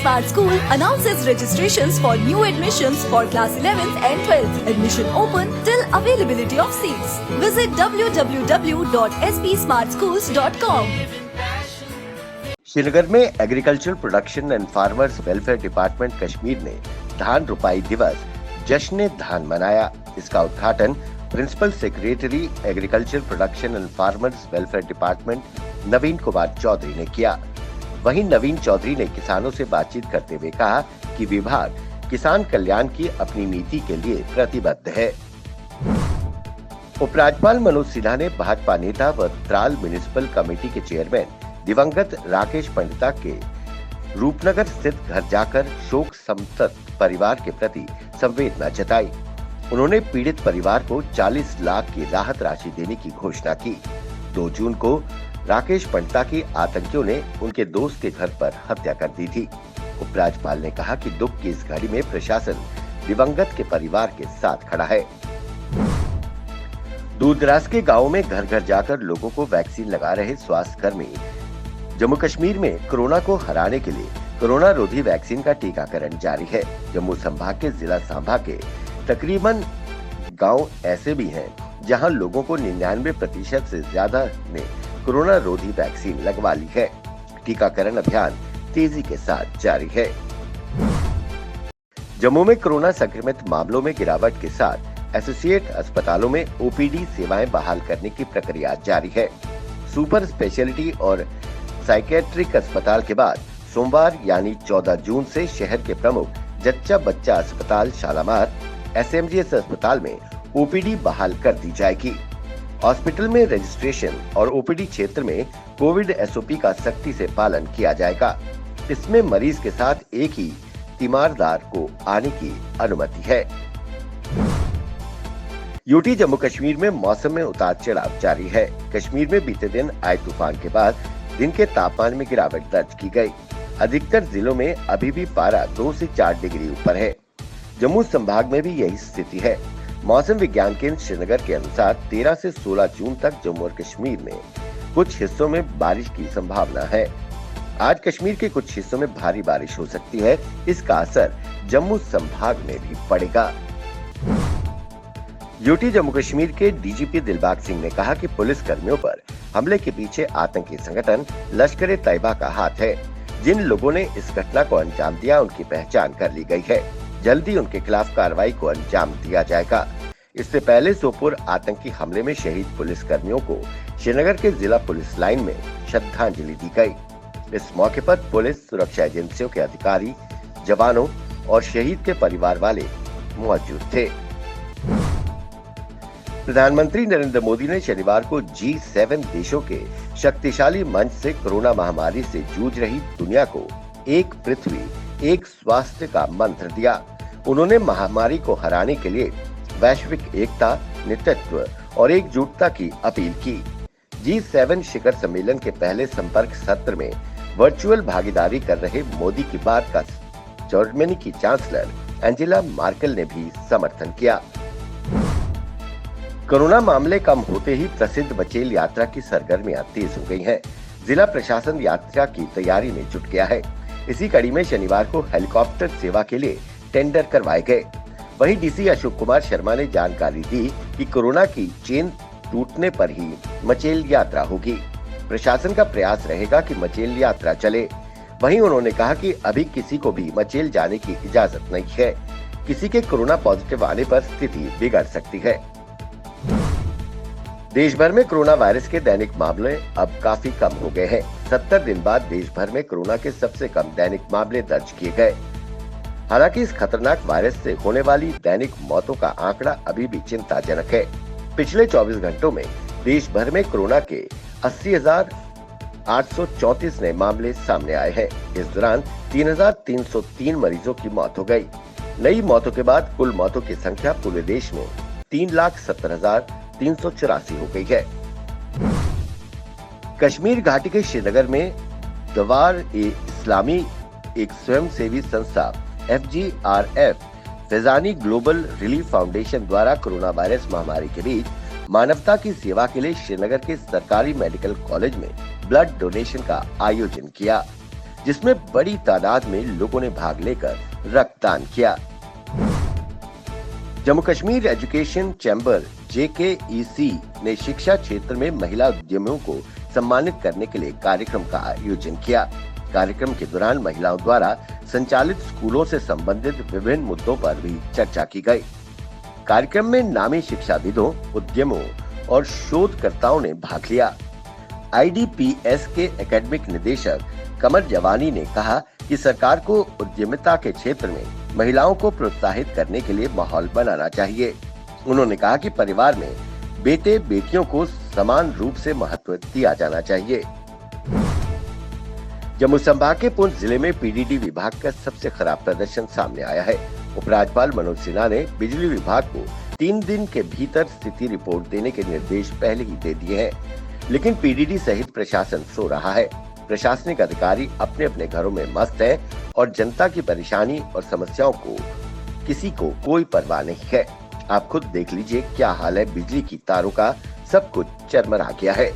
Smart School announces registrations for new admissions for class 11th and 12th. Admission open till availability of seats. Visit www.spsmartschools.com. Srinagar में agriculture production and farmers welfare department Kashmir ने धान रुपाई दिवस जश्न धान मनाया। इसका उद्घाटन principal secretary agriculture production and farmers welfare department Naveen Kumar Chaudhary ने किया। वहीं नवीन चौधरी ने किसानों से बातचीत करते हुए कहा कि विभाग किसान कल्याण की अपनी नीति के लिए प्रतिबद्ध है। उपराज्यपाल मनोज सिन्हा ने भाजपा नेता व त्राल म्युनिसिपल कमेटी के चेयरमैन दिवंगत राकेश पंडिता के रूपनगर स्थित घर जाकर शोक संतप्त परिवार के प्रति संवेदना जताई। उन्होंने पीड़ित परिवार को 40 लाख की राहत राशि देने की घोषणा की। 2 जून को राकेश पंडिता की आतंकियों ने उनके दोस्त के घर पर हत्या कर दी थी। उपराज्यपाल ने कहा कि दुख की इस घड़ी में प्रशासन दिवंगत के परिवार के साथ खड़ा है। दूर दराज के गाँव में घर घर जाकर लोगों को वैक्सीन लगा रहे स्वास्थ्य कर्मी जम्मू कश्मीर में कोरोना को हराने के लिए कोरोना रोधी वैक्सीन का टीकाकरण जारी है। जम्मू संभाग के जिला सांबा के तकरीबन गांव ऐसे भी हैं जहां लोगों को 99% से ज्यादा ने कोरोना रोधी वैक्सीन लगवा ली है। टीकाकरण अभियान तेजी के साथ जारी है। जम्मू में कोरोना संक्रमित मामलों में गिरावट के साथ एसोसिएट अस्पतालों में ओपीडी सेवाएं बहाल करने की प्रक्रिया जारी है। सुपर स्पेशलिटी और साइकेट्रिक अस्पताल के बाद सोमवार यानी 14 जून से शहर के प्रमुख जच्चा बच्चा अस्पताल शालामार, एसएमजीएस अस्पताल में ओपीडी बहाल कर दी जाएगी। हॉस्पिटल में रजिस्ट्रेशन और ओपीडी क्षेत्र में कोविड एसओपी का सख्ती से पालन किया जाएगा। इसमें मरीज के साथ एक ही तीमारदार को आने की अनुमति है। यूटी जम्मू कश्मीर में मौसम में उतार चढ़ाव जारी है। कश्मीर में बीते दिन आए तूफान के बाद दिन के तापमान में गिरावट दर्ज की गई। अधिकतर जिलों में अभी भी पारा 2 से 4 डिग्री ऊपर है। जम्मू संभाग में भी यही स्थिति है। मौसम विज्ञान केंद्र श्रीनगर के अनुसार 13 से 16 जून तक जम्मू और कश्मीर में कुछ हिस्सों में बारिश की संभावना है। आज कश्मीर के कुछ हिस्सों में भारी बारिश हो सकती है। इसका असर जम्मू संभाग में भी पड़ेगा। यूटी जम्मू कश्मीर के डीजीपी दिलबाग सिंह ने कहा कि पुलिस कर्मियों पर हमले के पीछे आतंकी संगठन लश्कर-ए-तैयबा का हाथ है। जिन लोगों ने इस घटना को अंजाम दिया उनकी पहचान कर ली गई है। जल्दी उनके खिलाफ कार्रवाई को अंजाम दिया जाएगा। इससे पहले सोपोर आतंकी हमले में शहीद पुलिस कर्मियों को श्रीनगर के जिला पुलिस लाइन में श्रद्धांजलि दी गई। इस मौके पर पुलिस, सुरक्षा एजेंसियों के अधिकारी, जवानों और शहीद के परिवार वाले मौजूद थे। प्रधानमंत्री नरेंद्र मोदी ने शनिवार को G7 देशों के शक्तिशाली मंच से कोरोना महामारी से जूझ रही दुनिया को एक पृथ्वी, एक स्वास्थ्य का मंत्र दिया। उन्होंने महामारी को हराने के लिए वैश्विक एकता, नेतृत्व और एकजुटता की अपील की। G7 शिखर सम्मेलन के पहले संपर्क सत्र में वर्चुअल भागीदारी कर रहे मोदी की बात का जर्मनी की चांसलर एंजेला मार्केल ने भी समर्थन किया। कोरोना मामले कम होते ही प्रसिद्ध मचेल यात्रा की सरगर्मियां तेज हो गई हैं। जिला प्रशासन यात्रा की तैयारी में जुट गया है। इसी कड़ी में शनिवार को हेलीकॉप्टर सेवा के लिए टेंडर करवाए गए। वहीं डीसी अशोक कुमार शर्मा ने जानकारी दी कि कोरोना की चेन टूटने पर ही मचेल यात्रा होगी। प्रशासन का प्रयास रहेगा कि मचेल यात्रा चले। वहीं उन्होंने कहा कि अभी किसी को भी मचेल जाने की इजाजत नहीं है। किसी के कोरोना पॉजिटिव आने पर स्थिति बिगड़ सकती है। देश भर में कोरोना वायरस के दैनिक मामले अब काफी कम हो गए हैं। 70 दिन बाद देश भर में कोरोना के सबसे कम दैनिक मामले दर्ज किए गए। हालांकि इस खतरनाक वायरस से होने वाली दैनिक मौतों का आंकड़ा अभी भी चिंताजनक है। पिछले 24 घंटों में देश भर में कोरोना के 80,834 नए मामले सामने आए हैं। इस दौरान 3,303 मरीजों की मौत हो गई। नई मौतों के बाद कुल मौतों की संख्या पूरे देश में 3,70,384 हो गई है। कश्मीर घाटी के श्रीनगर में दवार-ए-इस्लामी एक स्वयंसेवी संस्था FGRF फैजानी ग्लोबल रिलीफ फाउंडेशन द्वारा कोरोना वायरस महामारी के बीच मानवता की सेवा के लिए श्रीनगर के सरकारी मेडिकल कॉलेज में ब्लड डोनेशन का आयोजन किया, जिसमें बड़ी तादाद में लोगों ने भाग लेकर रक्तदान किया। Jammu Kashmir education chamber JKEC ने शिक्षा क्षेत्र में महिला उद्यमियों को सम्मानित करने के लिए कार्यक्रम का आयोजन किया। कार्यक्रम के दौरान महिलाओं द्वारा संचालित स्कूलों से संबंधित विभिन्न मुद्दों पर भी चर्चा की गई। कार्यक्रम में नामी शिक्षाविदों, उद्यमों और शोधकर्ताओं ने भाग लिया। IDPS के एकेडमिक निदेशक कमर जवानी ने कहा कि सरकार को उद्यमिता के क्षेत्र में महिलाओं को प्रोत्साहित करने के लिए माहौल बनाना चाहिए। उन्होंने कहा कि परिवार में बेटे बेटियों को समान रूप से महत्व दिया जाना चाहिए। जम्मू संभाग के पुंछ जिले में PDD विभाग का सबसे खराब प्रदर्शन सामने आया है। उपराज्यपाल मनोज सिन्हा ने बिजली विभाग को 3 दिन के भीतर स्थिति रिपोर्ट देने के निर्देश पहले ही दे दिए हैं, लेकिन PDD सहित प्रशासन सो रहा है। प्रशासनिक अधिकारी अपने अपने घरों में मस्त हैं और जनता की परेशानी और समस्याओं को किसी को कोई परवाह नहीं है। आप खुद देख लीजिए क्या हाल है बिजली की तारों का, सब कुछ चरमरा गया है।